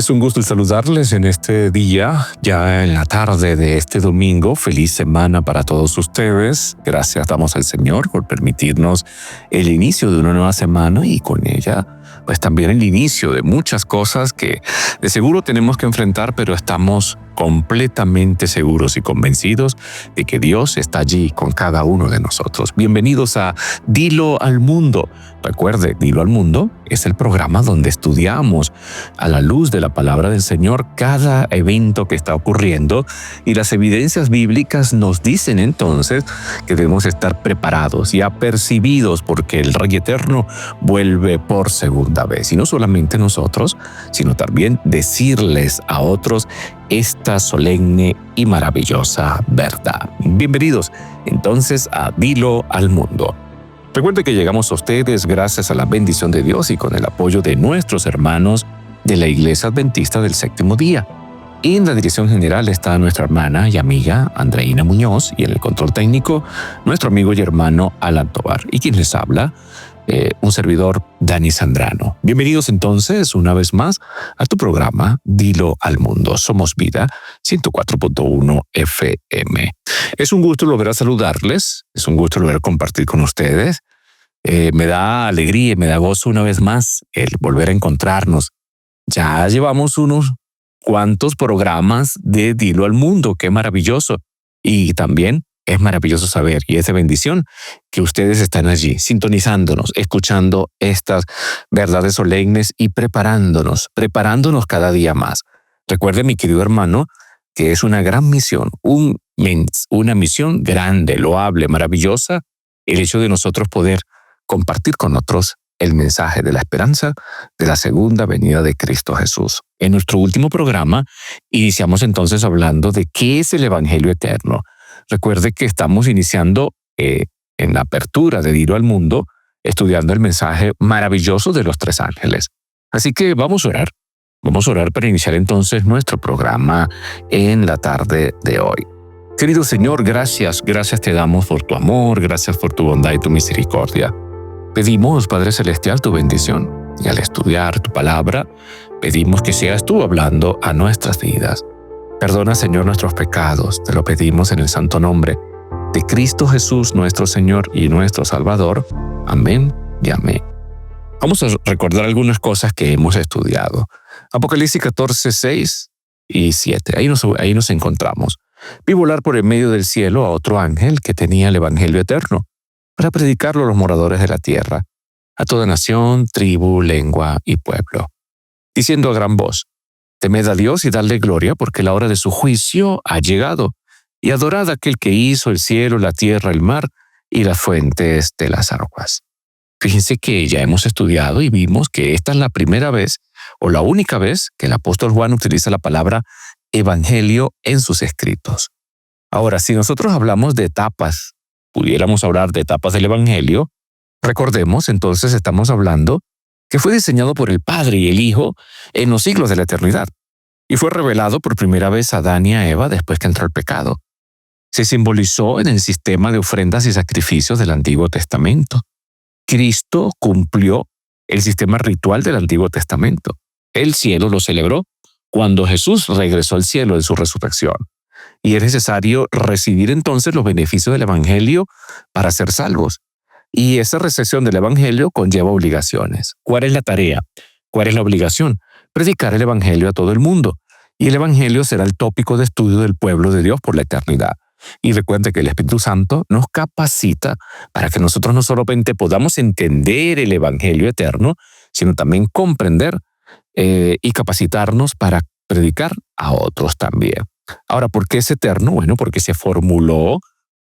Es un gusto saludarles en este día, ya en la tarde de este domingo. Feliz semana para todos ustedes. Gracias damos al Señor por permitirnos el inicio de una nueva semana y con ella, pues también el inicio de muchas cosas que de seguro tenemos que enfrentar, pero estamos completamente seguros y convencidos de que Dios está allí con cada uno de nosotros. Bienvenidos a Dilo al Mundo. Recuerde, Dilo al Mundo es el programa donde estudiamos a la luz de la palabra del Señor cada evento que está ocurriendo y las evidencias bíblicas nos dicen entonces que debemos estar preparados y apercibidos porque el Rey Eterno vuelve por segunda vez. Y no solamente nosotros, sino también decirles a otros esta solemne y maravillosa verdad. Bienvenidos entonces a Dilo al Mundo. Recuerde que llegamos a ustedes gracias a la bendición de Dios y con el apoyo de nuestros hermanos de la Iglesia Adventista del Séptimo Día. En la dirección general está nuestra hermana y amiga Andreina Muñoz y en el control técnico nuestro amigo y hermano Alan Tobar. Y quien les habla, un servidor, Dani Sandrano. Bienvenidos entonces una vez más a tu programa Dilo al Mundo. Somos Vida 104.1 FM. Es un gusto volver a saludarles, es un gusto volver a compartir con ustedes. Me da alegría y me da gozo una vez más el volver a encontrarnos. Ya llevamos unos cuantos programas de Dilo al Mundo, qué maravilloso. Y también es maravilloso saber, y es de bendición, que ustedes están allí, sintonizándonos, escuchando estas verdades solemnes y preparándonos cada día más. Recuerde, mi querido hermano, que es una gran misión, una misión grande, loable, maravillosa, el hecho de nosotros poder compartir con otros el mensaje de la esperanza de la segunda venida de Cristo Jesús. En nuestro último programa, iniciamos entonces hablando de qué es el Evangelio Eterno. Recuerde que estamos iniciando en la apertura de Dilo al Mundo, estudiando el mensaje maravilloso de los tres ángeles. Así que vamos a orar. Vamos a orar para iniciar entonces nuestro programa en la tarde de hoy. Querido Señor, gracias te damos por tu amor, gracias por tu bondad y tu misericordia. Pedimos, Padre Celestial, tu bendición. Y al estudiar tu palabra, pedimos que seas tú hablando a nuestras vidas. Perdona, Señor, nuestros pecados, te lo pedimos en el santo nombre de Cristo Jesús, nuestro Señor y nuestro Salvador. Amén y amén. Vamos a recordar algunas cosas que hemos estudiado. Apocalipsis 14, 6 y 7. Ahí nos encontramos. Vi volar por el medio del cielo a otro ángel que tenía el Evangelio Eterno para predicarlo a los moradores de la tierra, a toda nación, tribu, lengua y pueblo, diciendo a gran voz: temed a Dios y dadle gloria, porque la hora de su juicio ha llegado, y adorad a aquel que hizo el cielo, la tierra, el mar y las fuentes de las aguas. Fíjense que ya hemos estudiado y vimos que esta es la primera vez o la única vez que el apóstol Juan utiliza la palabra evangelio en sus escritos. Ahora, si nosotros hablamos de etapas, pudiéramos hablar de etapas del evangelio, recordemos, entonces estamos hablando que fue diseñado por el Padre y el Hijo en los siglos de la eternidad, y fue revelado por primera vez a Adán y a Eva después que entró el pecado. Se simbolizó en el sistema de ofrendas y sacrificios del Antiguo Testamento. Cristo cumplió el sistema ritual del Antiguo Testamento. El cielo lo celebró cuando Jesús regresó al cielo en su resurrección. Y es necesario recibir entonces los beneficios del Evangelio para ser salvos. Y esa recepción del Evangelio conlleva obligaciones. ¿Cuál es la tarea? ¿Cuál es la obligación? Predicar el Evangelio a todo el mundo. Y el Evangelio será el tópico de estudio del pueblo de Dios por la eternidad. Y recuerde que el Espíritu Santo nos capacita para que nosotros no solamente podamos entender el Evangelio eterno, sino también comprender y capacitarnos para predicar a otros también. Ahora, ¿por qué es eterno? Bueno, porque se formuló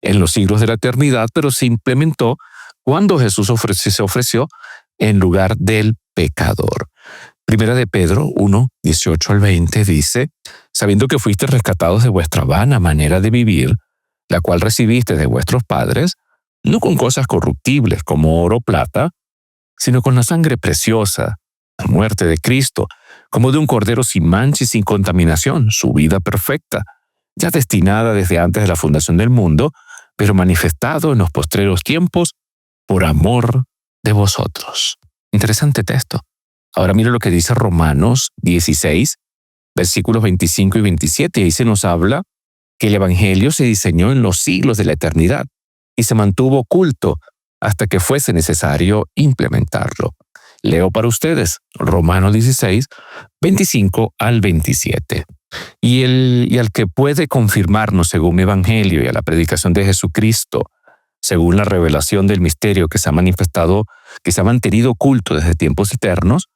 en los siglos de la eternidad, pero se implementó cuando Jesús se ofreció en lugar del pecador. Primera de Pedro 1, 18 al 20 dice: sabiendo que fuiste rescatados de vuestra vana manera de vivir, la cual recibiste de vuestros padres, no con cosas corruptibles como oro o plata, sino con la sangre preciosa, la muerte de Cristo, como de un cordero sin mancha y sin contaminación, su vida perfecta, ya destinada desde antes de la fundación del mundo, pero manifestado en los postreros tiempos por amor de vosotros. Interesante texto. Ahora mire lo que dice Romanos 16, versículos 25 y 27. Ahí se nos habla que el Evangelio se diseñó en los siglos de la eternidad y se mantuvo oculto hasta que fuese necesario implementarlo. Leo para ustedes Romanos 16, 25 al 27. Y al que puede confirmarnos según mi Evangelio y a la predicación de Jesucristo, según la revelación del misterio que se ha manifestado, que se ha mantenido oculto desde tiempos eternos,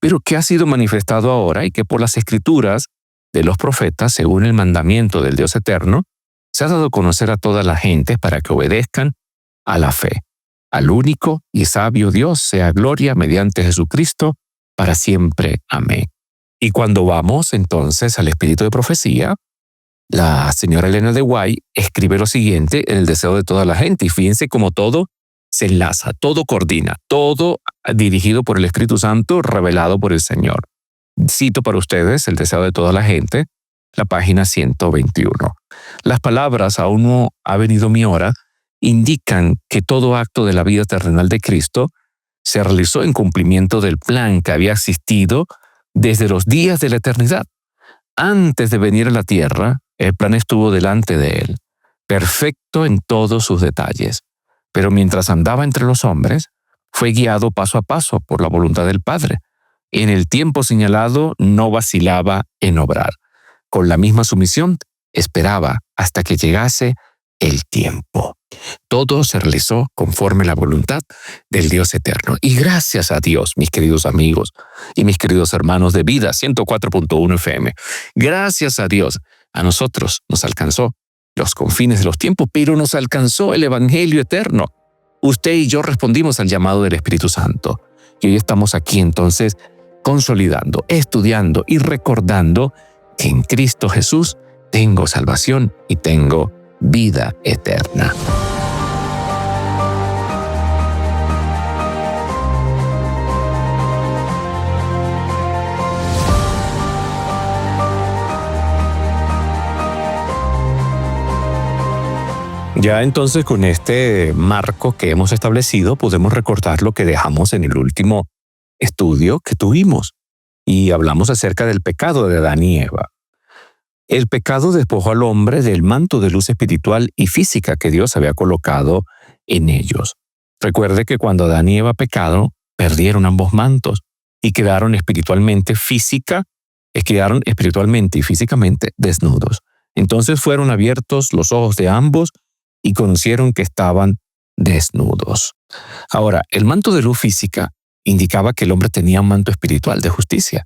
pero que ha sido manifestado ahora y que por las escrituras de los profetas, según el mandamiento del Dios eterno, se ha dado a conocer a toda la gente para que obedezcan a la fe. Al único y sabio Dios sea gloria mediante Jesucristo para siempre. Amén. Y cuando vamos entonces al espíritu de profecía, la señora Elena de White escribe lo siguiente en el deseo de toda la gente. Y fíjense cómo todo se enlaza, todo coordina, todo dirigido por el Espíritu Santo, revelado por el Señor. Cito para ustedes el deseo de toda la gente, la página 121. Las palabras "aún no ha venido mi hora" indican que todo acto de la vida terrenal de Cristo se realizó en cumplimiento del plan que había existido desde los días de la eternidad. Antes de venir a la tierra, el plan estuvo delante de él, perfecto en todos sus detalles. Pero mientras andaba entre los hombres, fue guiado paso a paso por la voluntad del Padre. En el tiempo señalado no vacilaba en obrar. Con la misma sumisión, esperaba hasta que llegase el tiempo. Todo se realizó conforme a la voluntad del Dios eterno. Y gracias a Dios, mis queridos amigos y mis queridos hermanos de Vida 104.1 FM, gracias a Dios, a nosotros nos alcanzó los confines de los tiempos, pero nos alcanzó el Evangelio eterno. Usted y yo respondimos al llamado del Espíritu Santo. Y hoy estamos aquí entonces consolidando, estudiando y recordando que en Cristo Jesús tengo salvación y tengo vida eterna. Ya entonces con este marco que hemos establecido podemos recordar lo que dejamos en el último estudio que tuvimos y hablamos acerca del pecado de Adán y Eva. El pecado despojó al hombre del manto de luz espiritual y física que Dios había colocado en ellos. Recuerde que cuando Adán y Eva pecaron, perdieron ambos mantos y quedaron espiritualmente y físicamente desnudos. Entonces fueron abiertos los ojos de ambos y conocieron que estaban desnudos. Ahora, el manto de luz física indicaba que el hombre tenía un manto espiritual de justicia.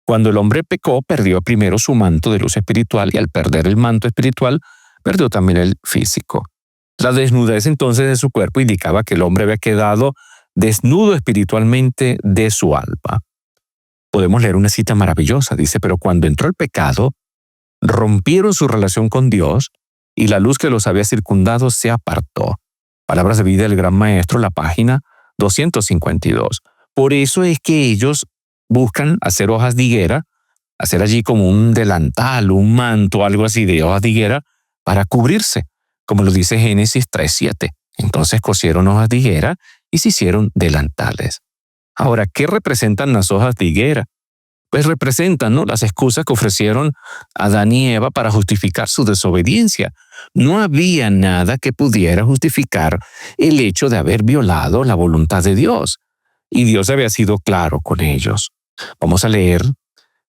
Cuando el hombre pecó, perdió primero su manto de luz espiritual y al perder el manto espiritual, perdió también el físico. La desnudez entonces de su cuerpo indicaba que el hombre había quedado desnudo espiritualmente de su alma. Podemos leer una cita maravillosa, dice: pero cuando entró el pecado, rompieron su relación con Dios y la luz que los había circundado se apartó. Palabras de Vida del Gran Maestro, la página 252. Por eso es que ellos buscan hacer hojas de higuera, hacer allí como un delantal, un manto, algo así de hojas de higuera para cubrirse, como lo dice Génesis 3:7. Entonces cosieron hojas de higuera y se hicieron delantales. Ahora, ¿qué representan las hojas de higuera? Pues representan, ¿no?, las excusas que ofrecieron Adán y Eva para justificar su desobediencia. No había nada que pudiera justificar el hecho de haber violado la voluntad de Dios. Y Dios había sido claro con ellos. Vamos a leer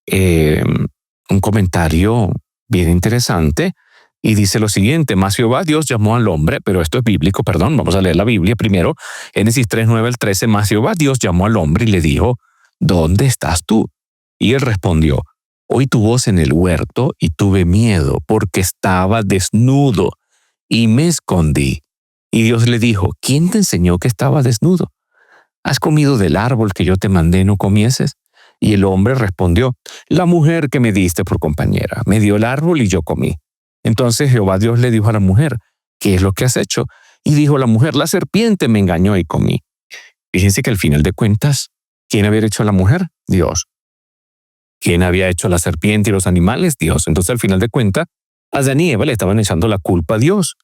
un comentario bien interesante y dice lo siguiente: mas Jehová Dios llamó al hombre, pero esto es bíblico, vamos a leer la Biblia primero, Génesis 3:9 al 13, mas Jehová Dios llamó al hombre y le dijo: ¿dónde estás tú? Y él respondió: oí tu voz en el huerto y tuve miedo porque estaba desnudo y me escondí. Y Dios le dijo: ¿quién te enseñó que estaba desnudo? ¿Has comido del árbol que yo te mandé no comieses? Y el hombre respondió: la mujer que me diste por compañera me dio el árbol y yo comí. Entonces Jehová Dios le dijo a la mujer: ¿qué es lo que has hecho? Y dijo la mujer: la serpiente me engañó y comí. Fíjense que al final de cuentas, ¿quién había hecho a la mujer? Dios. ¿Quién había hecho a la serpiente y los animales? Dios. Entonces al final de cuentas, Adán y Eva le estaban echando la culpa a Dios.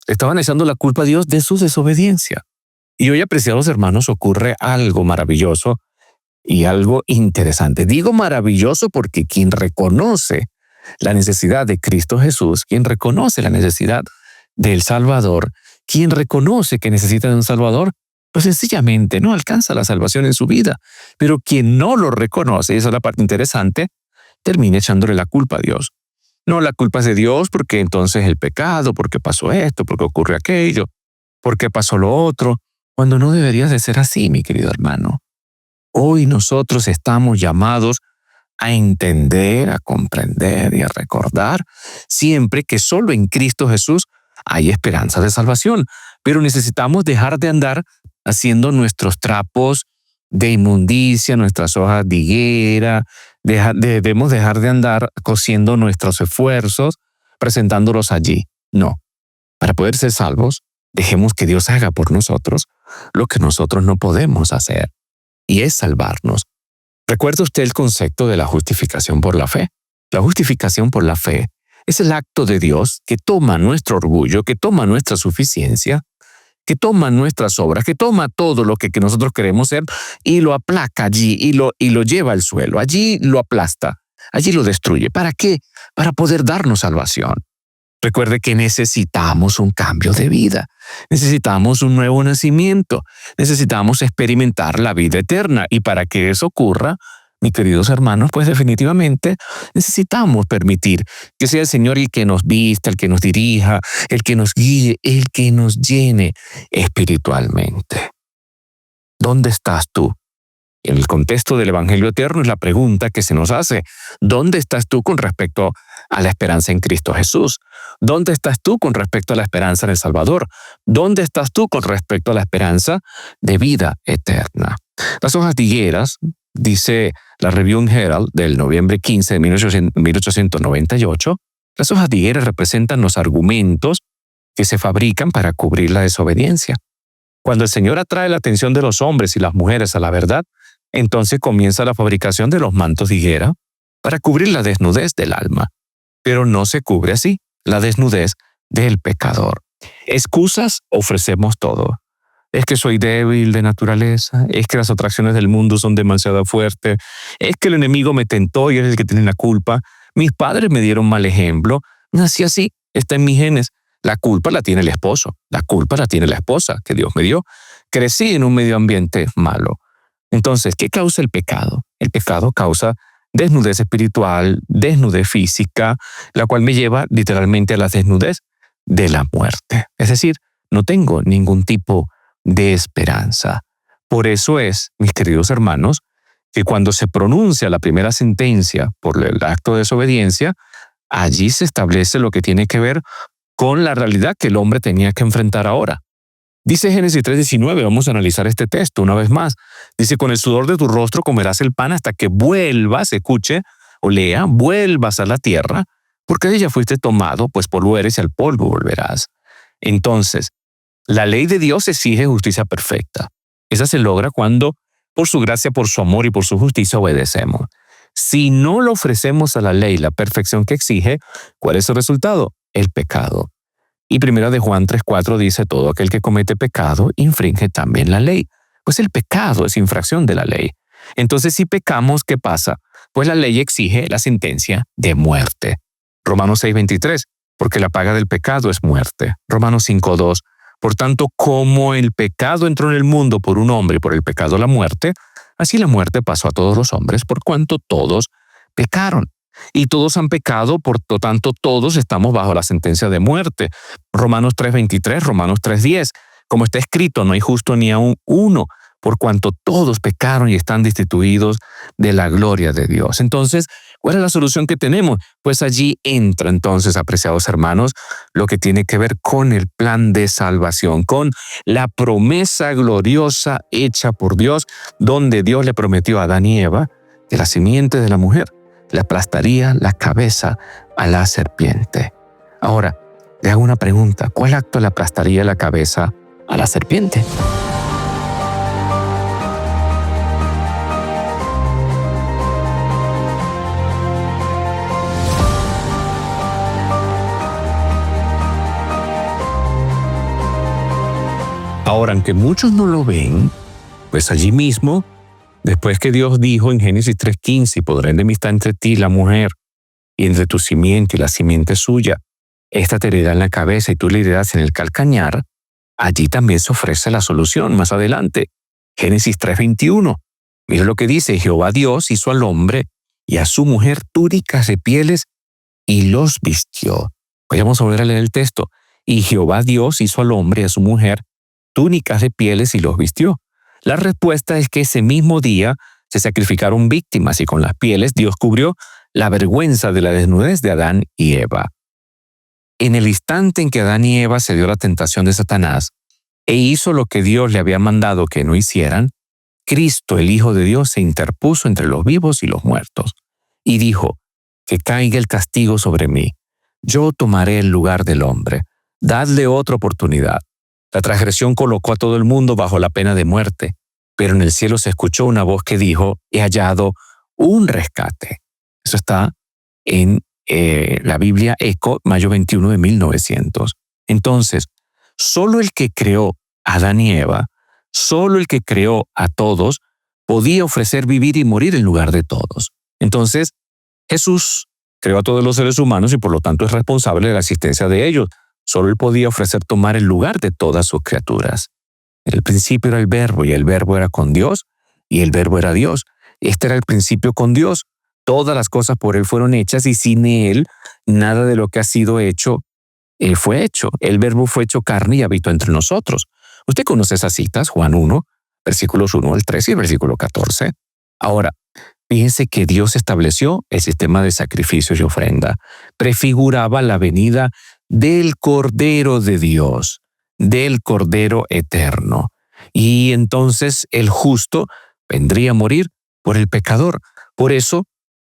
Le estaban echando la culpa a Dios de su desobediencia. Y hoy, apreciados hermanos, ocurre algo maravilloso Y algo interesante, digo maravilloso porque quien reconoce la necesidad de Cristo Jesús, quien reconoce la necesidad del Salvador, quien reconoce que necesita de un Salvador, pues sencillamente no alcanza la salvación en su vida. Pero quien no lo reconoce, y esa es la parte interesante, termina echándole la culpa a Dios. No, la culpa es de Dios porque entonces el pecado, porque pasó esto, porque ocurrió aquello, porque pasó lo otro, cuando no debería de ser así, mi querido hermano. Hoy nosotros estamos llamados a entender, a comprender y a recordar siempre que solo en Cristo Jesús hay esperanza de salvación, pero necesitamos dejar de andar haciendo nuestros trapos de inmundicia, nuestras hojas de higuera, debemos dejar de andar cosiendo nuestros esfuerzos, presentándolos allí. No, para poder ser salvos, dejemos que Dios haga por nosotros lo que nosotros no podemos hacer, y es salvarnos. ¿Recuerda usted el concepto de la justificación por la fe? La justificación por la fe es el acto de Dios que toma nuestro orgullo, que toma nuestra suficiencia, que toma nuestras obras, que toma todo lo que nosotros queremos ser y lo aplaca allí y lo lleva al suelo. Allí lo aplasta, allí lo destruye. ¿Para qué? Para poder darnos salvación. Recuerde que necesitamos un cambio de vida, necesitamos un nuevo nacimiento, necesitamos experimentar la vida eterna. Y para que eso ocurra, mis queridos hermanos, pues definitivamente necesitamos permitir que sea el Señor el que nos vista, el que nos dirija, el que nos guíe, el que nos llene espiritualmente. ¿Dónde estás tú? En el contexto del Evangelio eterno es la pregunta que se nos hace. ¿Dónde estás tú con respecto a la esperanza en Cristo Jesús? ¿Dónde estás tú con respecto a la esperanza en el Salvador? ¿Dónde estás tú con respecto a la esperanza de vida eterna? Las hojas de higueras, dice la Review Herald del noviembre 15 de 1898, las hojas de higueras representan los argumentos que se fabrican para cubrir la desobediencia. Cuando el Señor atrae la atención de los hombres y las mujeres a la verdad, entonces comienza la fabricación de los mantos de higuera para cubrir la desnudez del alma. Pero no se cubre así la desnudez del pecador. Excusas ofrecemos todo. Es que soy débil de naturaleza, es que las atracciones del mundo son demasiado fuertes, es que el enemigo me tentó y es el que tiene la culpa. Mis padres me dieron mal ejemplo, nací así, está en mis genes. La culpa la tiene el esposo, la culpa la tiene la esposa que Dios me dio. Crecí en un medio ambiente malo. Entonces, ¿qué causa el pecado? El pecado causa desnudez espiritual, desnudez física, la cual me lleva literalmente a la desnudez de la muerte. Es decir, no tengo ningún tipo de esperanza. Por eso es, mis queridos hermanos, que cuando se pronuncia la primera sentencia por el acto de desobediencia, allí se establece lo que tiene que ver con la realidad que el hombre tenía que enfrentar ahora. Dice Génesis 3:19, vamos a analizar este texto una vez más. Dice, con el sudor de tu rostro comerás el pan hasta que vuelvas, escuche o lea, vuelvas a la tierra, porque de ella fuiste tomado, pues polvo eres y al polvo volverás. Entonces, la ley de Dios exige justicia perfecta. Esa se logra cuando, por su gracia, por su amor y por su justicia, obedecemos. Si no le ofrecemos a la ley la perfección que exige, ¿cuál es el resultado? El pecado. Y 1 de Juan 3:4 dice, todo aquel que comete pecado infringe también la ley. Pues el pecado es infracción de la ley. Entonces, si pecamos, ¿qué pasa? Pues la ley exige la sentencia de muerte. Romanos 6:23, porque la paga del pecado es muerte. Romanos 5:2, por tanto, como el pecado entró en el mundo por un hombre y por el pecado la muerte, así la muerte pasó a todos los hombres por cuanto todos pecaron. Y todos han pecado, por lo tanto todos estamos bajo la sentencia de muerte. Romanos 3:23, Romanos 3:10. Como está escrito, no hay justo ni aun uno, por cuanto todos pecaron y están destituidos de la gloria de Dios. Entonces, ¿cuál es la solución que tenemos? Pues allí entra entonces, apreciados hermanos, lo que tiene que ver con el plan de salvación, con la promesa gloriosa hecha por Dios, donde Dios le prometió a Adán y Eva que la simiente de la mujer le aplastaría la cabeza a la serpiente. Ahora, le hago una pregunta. ¿Cuál acto le aplastaría la cabeza a la serpiente? Ahora, aunque muchos no lo ven, pues allí mismo Después que Dios dijo en Génesis 3:15, y pondré enemistad entre ti y la mujer, y entre tu simiente y la simiente suya, esta te herirá en la cabeza y tú le herirás en el calcañar, allí también se ofrece la solución más adelante. Génesis 3:21. Mira lo que dice: Jehová Dios hizo al hombre y a su mujer túnicas de pieles y los vistió. Vamos a volver a leer el texto. Y Jehová Dios hizo al hombre y a su mujer túnicas de pieles y los vistió. La respuesta es que ese mismo día se sacrificaron víctimas y con las pieles Dios cubrió la vergüenza de la desnudez de Adán y Eva. En el instante en que Adán y Eva se dio la tentación de Satanás e hizo lo que Dios le había mandado que no hicieran, Cristo, el Hijo de Dios, se interpuso entre los vivos y los muertos y dijo: que caiga el castigo sobre mí. Yo tomaré el lugar del hombre. Dadle otra oportunidad. La transgresión colocó a todo el mundo bajo la pena de muerte, pero en el cielo se escuchó una voz que dijo: he hallado un rescate. Eso está en la Biblia Eco, mayo 21 de 1900. Entonces, solo el que creó a Adán y Eva, solo el que creó a todos, podía ofrecer vivir y morir en lugar de todos. Entonces, Jesús creó a todos los seres humanos y por lo tanto es responsable de la existencia de ellos. Solo Él podía ofrecer tomar el lugar de todas sus criaturas. En el principio era el Verbo y el Verbo era con Dios y el Verbo era Dios. Este era el principio con Dios. Todas las cosas por Él fueron hechas y sin Él nada de lo que ha sido hecho fue hecho. El Verbo fue hecho carne y habitó entre nosotros. Usted conoce esas citas, Juan 1, versículos 1 al 3 y versículo 14. Ahora, fíjense que Dios estableció el sistema de sacrificios y ofrenda. Prefiguraba la venida del Cordero de Dios, del Cordero eterno. Y entonces el justo vendría a morir por el pecador. Por eso,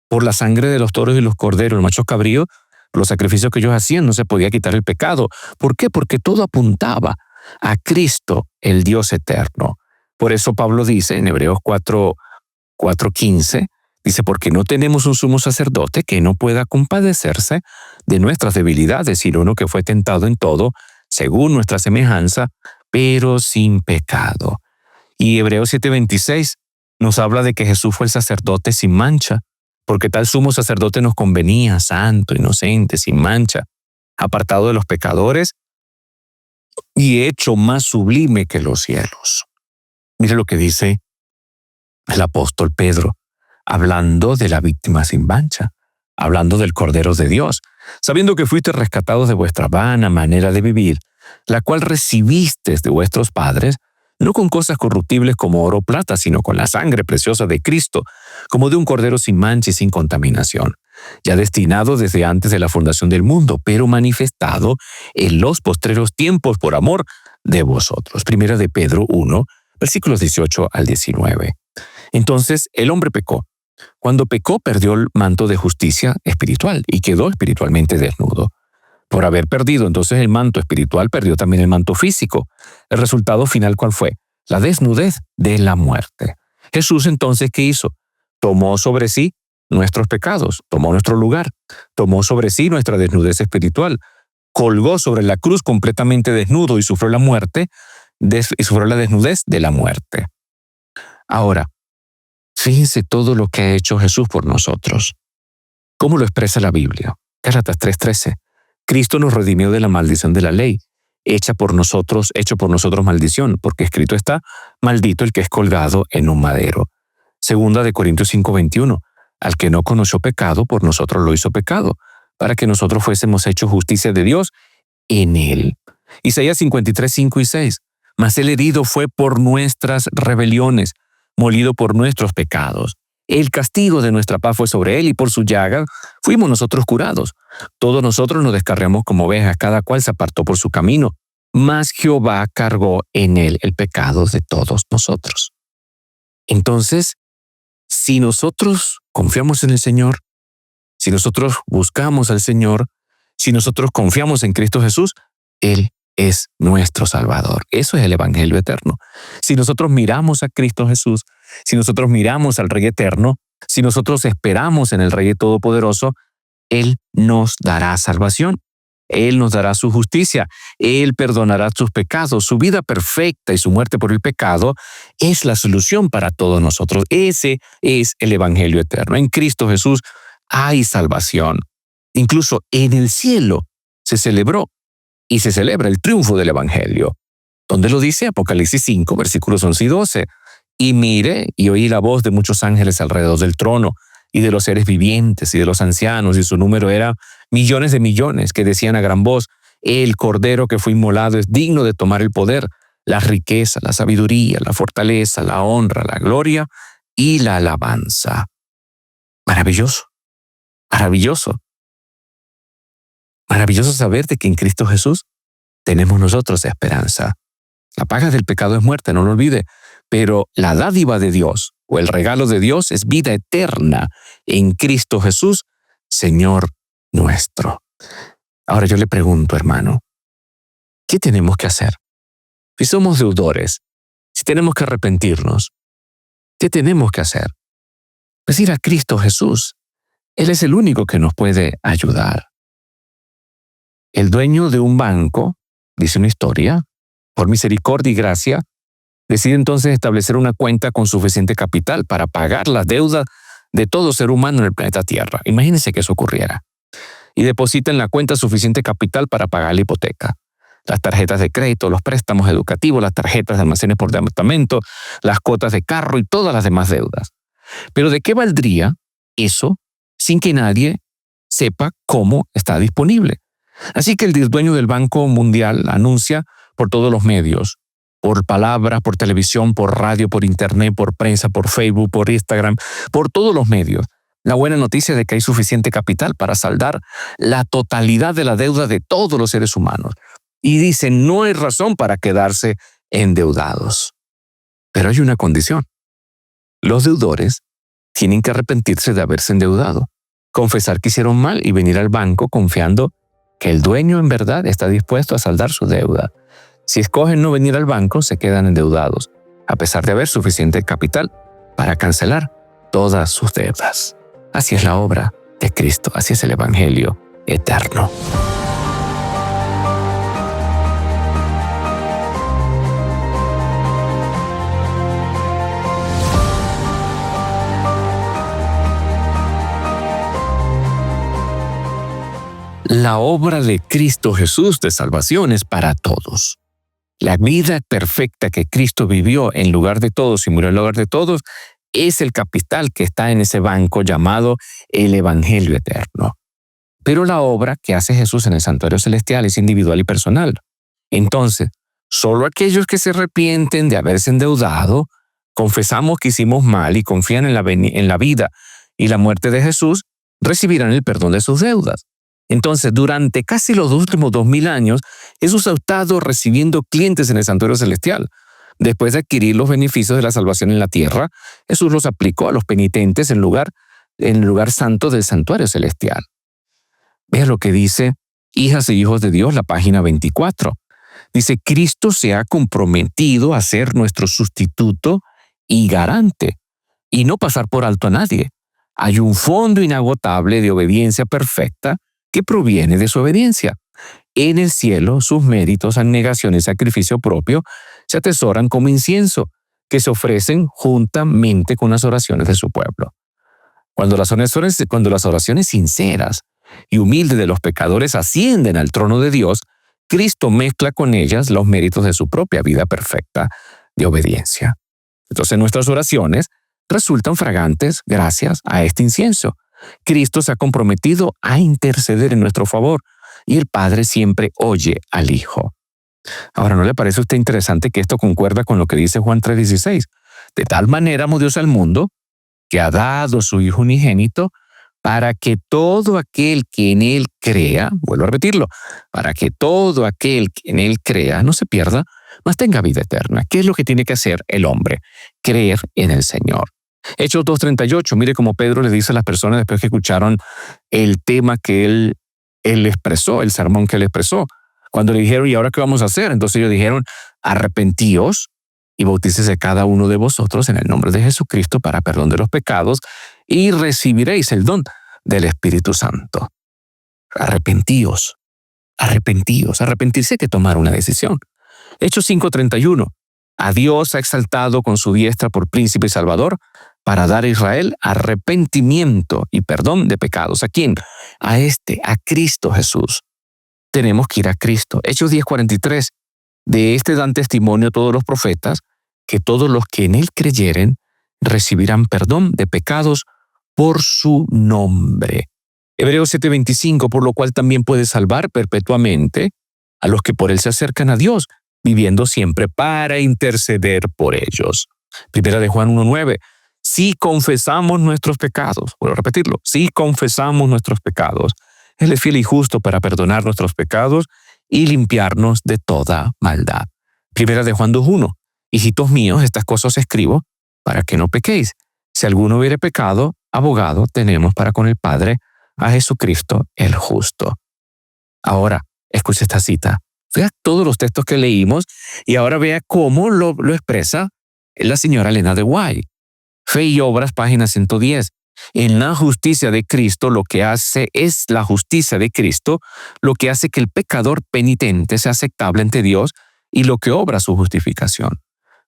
por la sangre de los toros y los corderos, los machos cabríos, los sacrificios que ellos hacían, no se podía quitar el pecado. ¿Por qué? Porque todo apuntaba a Cristo, el Dios eterno. Por eso Pablo dice en Hebreos 4:15, dice: porque no tenemos un sumo sacerdote que no pueda compadecerse de nuestras debilidades, sino uno que fue tentado en todo, según nuestra semejanza, pero sin pecado. Y Hebreos 7:26 nos habla de que Jesús fue el sacerdote sin mancha, porque tal sumo sacerdote nos convenía, santo, inocente, sin mancha, apartado de los pecadores y hecho más sublime que los cielos. Mire lo que dice el apóstol Pedro, hablando de la víctima sin mancha, hablando del Cordero de Dios, sabiendo que fuiste rescatados de vuestra vana manera de vivir, la cual recibisteis de vuestros padres, no con cosas corruptibles como oro o plata, sino con la sangre preciosa de Cristo, como de un cordero sin mancha y sin contaminación, ya destinado desde antes de la fundación del mundo, pero manifestado en los postreros tiempos por amor de vosotros. Primera de Pedro 1, versículos 18 al 19. Entonces el hombre pecó. Cuando pecó, perdió el manto de justicia espiritual y quedó espiritualmente desnudo. Por haber perdido entonces el manto espiritual, perdió también el manto físico. El resultado final, ¿cuál fue? La desnudez de la muerte. Jesús entonces, ¿qué hizo? Tomó sobre sí nuestros pecados, tomó nuestro lugar, tomó sobre sí nuestra desnudez espiritual, colgó sobre la cruz completamente desnudo y sufrió la muerte, y sufrió la desnudez de la muerte. Ahora, fíjense todo lo que ha hecho Jesús por nosotros. ¿Cómo lo expresa la Biblia? Gálatas 3:13. Cristo nos redimió de la maldición de la ley, hecho por nosotros maldición, porque escrito está: maldito el que es colgado en un madero. Segunda de Corintios 5:21. Al que no conoció pecado, por nosotros lo hizo pecado, para que nosotros fuésemos hechos justicia de Dios en él. Isaías 53:5 y 6. Mas el herido fue por nuestras rebeliones, molido por nuestros pecados. El castigo de nuestra paz fue sobre él y por su llaga fuimos nosotros curados. Todos nosotros nos descarriamos como ovejas, cada cual se apartó por su camino, mas Jehová cargó en él el pecado de todos nosotros. Entonces, si nosotros confiamos en el Señor, si nosotros buscamos al Señor, si nosotros confiamos en Cristo Jesús, Él es nuestro Salvador. Eso es el Evangelio eterno. Si nosotros miramos a Cristo Jesús, si nosotros miramos al Rey eterno, si nosotros esperamos en el Rey Todopoderoso, Él nos dará salvación. Él nos dará su justicia, Él perdonará sus pecados, su vida perfecta y su muerte por el pecado es la solución para todos nosotros. Ese es el Evangelio eterno. En Cristo Jesús hay salvación. Incluso en el cielo se celebró y se celebra el triunfo del Evangelio. ¿Dónde lo dice? Apocalipsis 5, versículos 11 y 12. Y miré y oí la voz de muchos ángeles alrededor del trono y de los seres vivientes y de los ancianos, y su número era millones de millones, que decían a gran voz: el Cordero que fue inmolado es digno de tomar el poder, la riqueza, la sabiduría, la fortaleza, la honra, la gloria y la alabanza. Maravilloso, maravilloso. Maravilloso saber de que en Cristo Jesús tenemos nosotros esperanza. La paga del pecado es muerte, no lo olvide, pero la dádiva de Dios o el regalo de Dios es vida eterna en Cristo Jesús, Señor nuestro. Ahora yo le pregunto, hermano, ¿qué tenemos que hacer? Si somos deudores, si tenemos que arrepentirnos, ¿qué tenemos que hacer? Pues ir a Cristo Jesús. Él es el único que nos puede ayudar. El dueño de un banco, dice una historia, por misericordia y gracia, decide entonces establecer una cuenta con suficiente capital para pagar las deudas de todo ser humano en el planeta Tierra. Imagínense que eso ocurriera. Y deposita en la cuenta suficiente capital para pagar la hipoteca, las tarjetas de crédito, los préstamos educativos, las tarjetas de almacenes por departamento, las cuotas de carro y todas las demás deudas. Pero ¿de qué valdría eso sin que nadie sepa cómo está disponible? Así que el dueño del Banco Mundial anuncia por todos los medios, por palabra, por televisión, por radio, por internet, por prensa, por Facebook, por Instagram, por todos los medios, la buena noticia de que hay suficiente capital para saldar la totalidad de la deuda de todos los seres humanos. Y dice, no hay razón para quedarse endeudados. Pero hay una condición. Los deudores tienen que arrepentirse de haberse endeudado, confesar que hicieron mal y venir al banco confiando que el dueño en verdad está dispuesto a saldar su deuda. Si escogen no venir al banco, se quedan endeudados, a pesar de haber suficiente capital para cancelar todas sus deudas. Así es la obra de Cristo, así es el Evangelio eterno. La obra de Cristo Jesús de salvación es para todos. La vida perfecta que Cristo vivió en lugar de todos y murió en lugar de todos es el capital que está en ese banco llamado el Evangelio eterno. Pero la obra que hace Jesús en el santuario celestial es individual y personal. Entonces, solo aquellos que se arrepienten de haberse endeudado, confesamos que hicimos mal y confían en la vida y la muerte de Jesús, recibirán el perdón de sus deudas. Entonces, durante casi los últimos 2000 años, Jesús ha estado recibiendo clientes en el santuario celestial. Después de adquirir los beneficios de la salvación en la tierra, Jesús los aplicó a los penitentes en el lugar santo del santuario celestial. Vea lo que dice Hijas e Hijos de Dios, la página 24. Dice, Cristo se ha comprometido a ser nuestro sustituto y garante, y no pasar por alto a nadie. Hay un fondo inagotable de obediencia perfecta que proviene de su obediencia. En el cielo, sus méritos, abnegación y sacrificio propio se atesoran como incienso, que se ofrecen juntamente con las oraciones de su pueblo. Cuando las oraciones sinceras y humildes de los pecadores ascienden al trono de Dios, Cristo mezcla con ellas los méritos de su propia vida perfecta de obediencia. Entonces nuestras oraciones resultan fragantes gracias a este incienso. Cristo se ha comprometido a interceder en nuestro favor y el Padre siempre oye al Hijo. Ahora, ¿no le parece a usted interesante que esto concuerda con lo que dice Juan 3:16? De tal manera amó Dios al mundo que ha dado su Hijo unigénito para que todo aquel que en Él crea, vuelvo a repetirlo, para que todo aquel que en Él crea no se pierda, mas tenga vida eterna. ¿Qué es lo que tiene que hacer el hombre? Creer en el Señor. Hechos 2:38, mire cómo Pedro le dice a las personas después que escucharon el tema que él expresó, el sermón que él expresó. Cuando le dijeron, ¿y ahora qué vamos a hacer? Entonces ellos dijeron, arrepentíos y bautícese cada uno de vosotros en el nombre de Jesucristo para perdón de los pecados y recibiréis el don del Espíritu Santo. Arrepentíos, arrepentíos. Arrepentirse hay que tomar una decisión. Hechos 5:31. A Dios ha exaltado con su diestra por príncipe y salvador para dar a Israel arrepentimiento y perdón de pecados. ¿A quién? A Cristo Jesús. Tenemos que ir a Cristo. Hechos 10:43. De este dan testimonio todos los profetas, que todos los que en él creyeren recibirán perdón de pecados por su nombre. Hebreos 7:25, por lo cual también puede salvar perpetuamente a los que por él se acercan a Dios, viviendo siempre para interceder por ellos. Primera de Juan 1:9, si confesamos nuestros pecados, vuelvo a repetirlo, si confesamos nuestros pecados, Él es fiel y justo para perdonar nuestros pecados y limpiarnos de toda maldad. Primera de Juan 2:1, hijitos míos, estas cosas escribo para que no pequéis. Si alguno hubiere pecado, abogado tenemos para con el Padre, a Jesucristo el justo. Ahora, escuche esta cita. Vea todos los textos que leímos y ahora vea cómo lo expresa la señora Elena de White. Fe y Obras, página 110. En la justicia de Cristo, lo que hace es la justicia de Cristo, lo que hace que el pecador penitente sea aceptable ante Dios y lo que obra su justificación.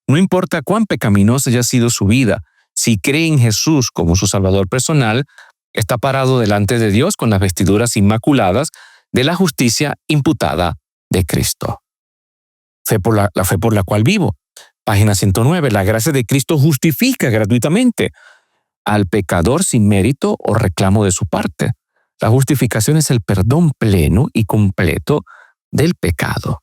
No importa cuán pecaminosa haya sido su vida, si cree en Jesús como su Salvador personal, está parado delante de Dios con las vestiduras inmaculadas de la justicia imputada de Cristo. La fe por la cual vivo. Página 109. La gracia de Cristo justifica gratuitamente al pecador sin mérito o reclamo de su parte. La justificación es el perdón pleno y completo del pecado.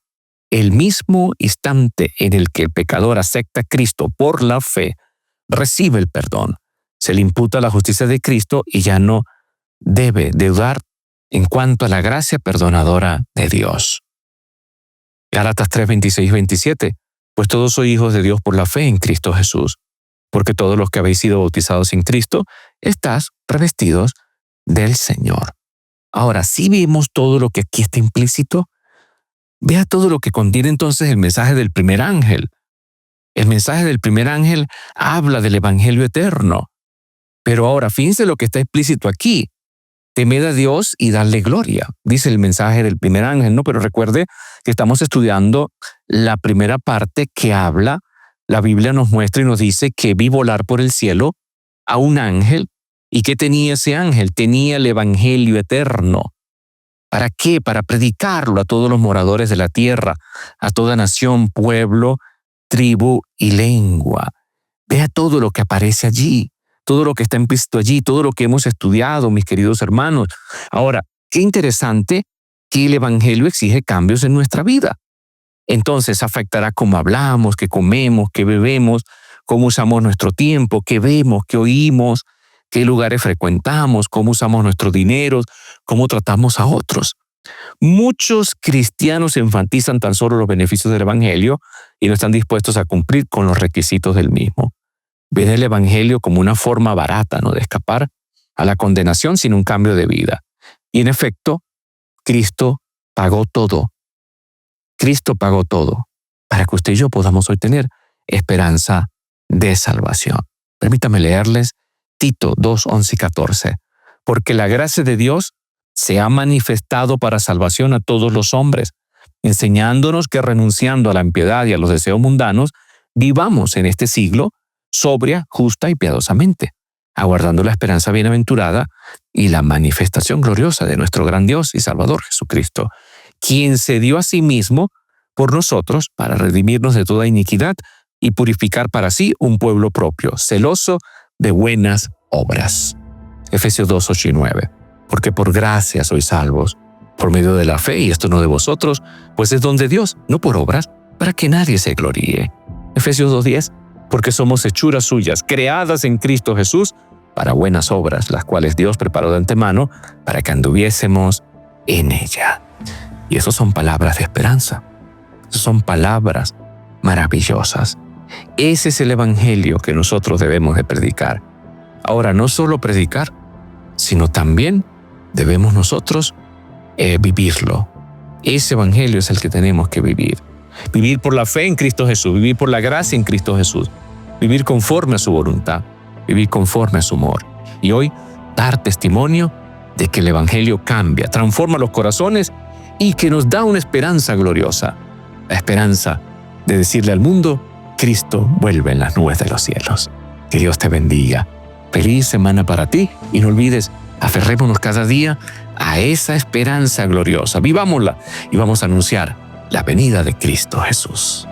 El mismo instante en el que el pecador acepta a Cristo por la fe, recibe el perdón. Se le imputa la justicia de Cristo y ya no debe dudar en cuanto a la gracia perdonadora de Dios. Gálatas 3:26-27. Pues todos sois hijos de Dios por la fe en Cristo Jesús, porque todos los que habéis sido bautizados en Cristo, estáis revestidos del Señor. Ahora, si vemos todo lo que aquí está implícito, vea todo lo que contiene entonces el mensaje del primer ángel. El mensaje del primer ángel habla del evangelio eterno. Pero ahora, fíjense lo que está explícito aquí. Temed a Dios y darle gloria, dice el mensaje del primer ángel, ¿no? Pero recuerde que estamos estudiando la primera parte que habla. La Biblia nos muestra y nos dice que vi volar por el cielo a un ángel. ¿Y qué tenía ese ángel? Tenía el evangelio eterno. ¿Para qué? Para predicarlo a todos los moradores de la tierra, a toda nación, pueblo, tribu y lengua. Vea todo lo que aparece allí. Todo lo que está implícito allí, todo lo que hemos estudiado, mis queridos hermanos. Ahora, qué interesante que el evangelio exige cambios en nuestra vida. Entonces afectará cómo hablamos, qué comemos, qué bebemos, cómo usamos nuestro tiempo, qué vemos, qué oímos, qué lugares frecuentamos, cómo usamos nuestro dinero, cómo tratamos a otros. Muchos cristianos enfatizan tan solo los beneficios del evangelio y no están dispuestos a cumplir con los requisitos del mismo. Ven el evangelio como una forma barata, ¿no?, de escapar a la condenación sin un cambio de vida. Y en efecto, Cristo pagó todo. Cristo pagó todo para que usted y yo podamos hoy tener esperanza de salvación. Permítame leerles Tito 2:11 y 14. Porque la gracia de Dios se ha manifestado para salvación a todos los hombres, enseñándonos que renunciando a la impiedad y a los deseos mundanos, vivamos en este siglo sobria, justa y piadosamente, aguardando la esperanza bienaventurada y la manifestación gloriosa de nuestro gran Dios y Salvador Jesucristo, quien se dio a sí mismo por nosotros para redimirnos de toda iniquidad y purificar para sí un pueblo propio, celoso de buenas obras. Efesios 2:8 y 9. Porque por gracia sois salvos, por medio de la fe, y esto no de vosotros, pues es don de Dios, no por obras, para que nadie se gloríe. Efesios 2:10. Porque somos hechuras suyas, creadas en Cristo Jesús, para buenas obras, las cuales Dios preparó de antemano para que anduviésemos en ella. Y eso son palabras de esperanza. Son palabras maravillosas. Ese es el evangelio que nosotros debemos de predicar. Ahora, no solo predicar, sino también debemos nosotros vivirlo. Ese evangelio es el que tenemos que vivir. Vivir por la fe en Cristo Jesús, vivir por la gracia en Cristo Jesús, vivir conforme a su voluntad, vivir conforme a su amor. Y hoy dar testimonio de que el evangelio cambia, transforma los corazones y que nos da una esperanza gloriosa, la esperanza de decirle al mundo, Cristo vuelve en las nubes de los cielos. Que Dios te bendiga. Feliz semana para ti y no olvides, aferrémonos cada día a esa esperanza gloriosa. Vivámosla y vamos a anunciar la venida de Cristo Jesús.